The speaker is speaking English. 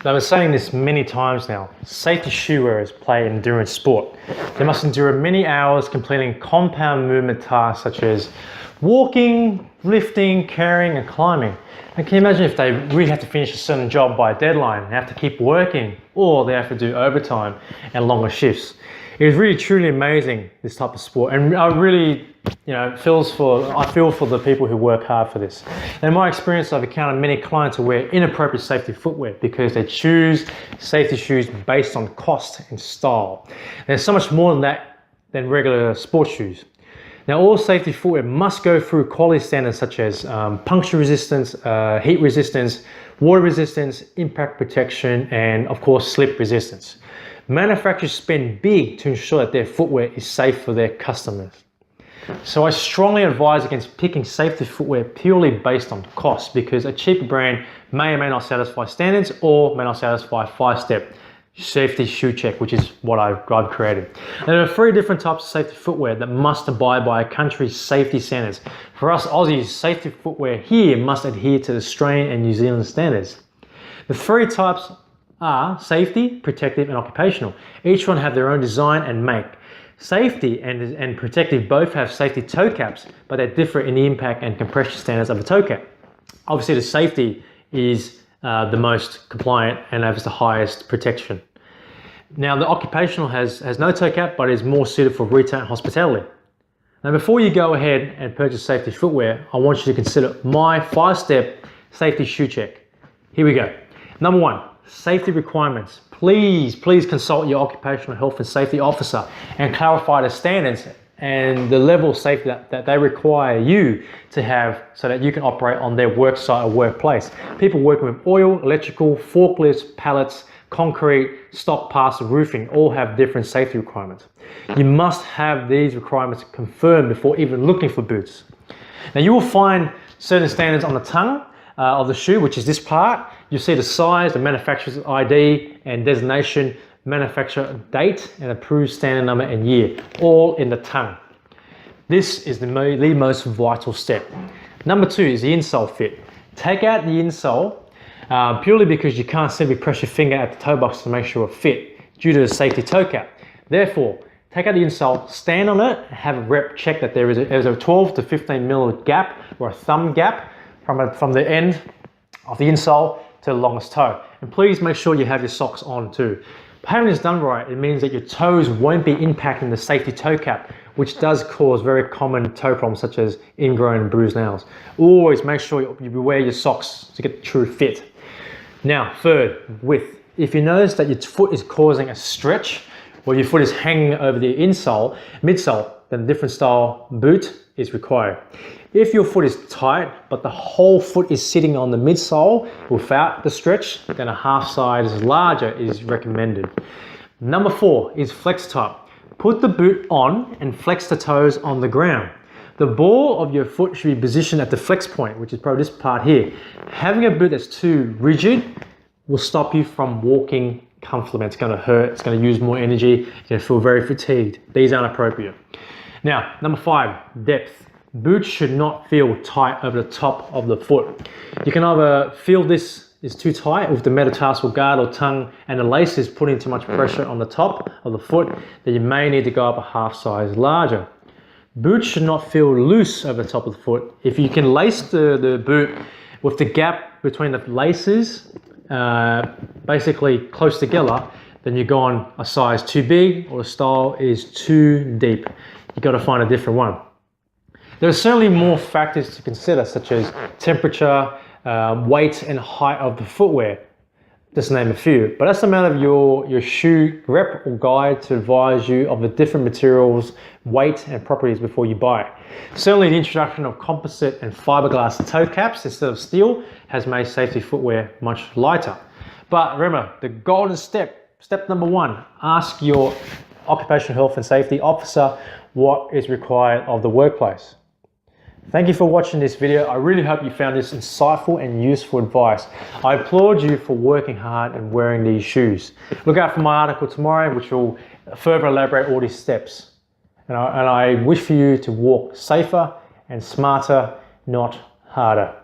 I've been saying this many times now. Safety shoe wearers play endurance sport. They must endure many hours completing compound movement tasks such as walking, lifting, carrying, and climbing. And can you imagine if they really have to finish a certain job by a deadline and have to keep working, or they have to do overtime and longer shifts? It is really truly amazing, this type of sport, and I really, I feel for the people who work hard for this. In my experience, I've encountered many clients who wear inappropriate safety footwear because they choose safety shoes based on cost and style. There's so much more than that than regular sports shoes. Now, all safety footwear must go through quality standards such as puncture resistance, heat resistance, water resistance, impact protection, and of course, slip resistance. Manufacturers spend big to ensure that their footwear is safe for their customers. So I strongly advise against picking safety footwear purely based on cost, because a cheaper brand may or may not satisfy standards or may not satisfy 5-step safety shoe check, which is what I've created. There are 3 different types of safety footwear that must abide by a country's safety standards. For us Aussies, safety footwear here must adhere to the Australian and New Zealand standards. The 3 types are safety, protective, and occupational. Each one have their own design and make. Safety and protective both have safety toe caps, but they differ in the impact and compression standards of the toe cap. Obviously, the safety is the most compliant and has the highest protection. Now, the occupational has no toe cap, but is more suited for retail and hospitality. Now, before you go ahead and purchase safety footwear, I want you to consider my 5-step safety shoe check. Here we go. Number 1, safety requirements. Please consult your occupational health and safety officer and clarify the standards and the level of safety that they require you to have so that you can operate on their work site or workplace. People working with oil, electrical, forklifts, pallets, concrete, stock parcel, roofing all have different safety requirements. You must have these requirements confirmed before even looking for boots. Now, you will find certain standards on the tongue of the shoe, which is this part. You'll see the size, the manufacturer's ID and designation, manufacturer date, and approved standard number and year, all in the tongue. This is the most vital step. Number 2 is the insole fit. Take out the insole purely because you can't simply press your finger at the toe box to make sure it fit due to the safety toe cap. Therefore, take out the insole, stand on it, have a rep check that there is a 12 to 15 mm gap or a thumb gap from the end of the insole to the longest toe. And please make sure you have your socks on too. Having this done right, it means that your toes won't be impacting the safety toe cap, which does cause very common toe problems such as ingrown and bruised nails. Always make sure you wear your socks to get the true fit. Now, third, width. If you notice that your foot is causing a stretch or your foot is hanging over the midsole, then a different style boot is required. If your foot is tight, but the whole foot is sitting on the midsole without the stretch, then a half size larger is recommended. Number 4 is flex type. Put the boot on and flex the toes on the ground. The ball of your foot should be positioned at the flex point, which is probably this part here. Having a boot that's too rigid will stop you from walking comfortably. It's going to hurt, it's going to use more energy, you're going to feel very fatigued. These aren't appropriate. Now, number 5, depth. Boots should not feel tight over the top of the foot. You can either feel this is too tight with the metatarsal guard or tongue and the lace is putting too much pressure on the top of the foot, that you may need to go up a half size larger. Boots should not feel loose over the top of the foot. If you can lace the boot with the gap between the laces basically close together, then you go on a size too big or the style is too deep. You've got to find a different one. There are certainly more factors to consider, such as temperature, weight and height of the footwear, just to name a few. But that's a matter of your shoe rep or guide to advise you of the different materials, weight and properties before you buy it. Certainly the introduction of composite and fiberglass toe caps instead of steel has made safety footwear much lighter. But remember, the golden step number 1, ask your occupational health and safety officer what is required of the workplace. Thank you for watching this video. I really hope you found this insightful and useful advice. I applaud you for working hard and wearing these shoes. Look out for my article tomorrow, which will further elaborate all these steps. And I wish for you to walk safer and smarter, not harder.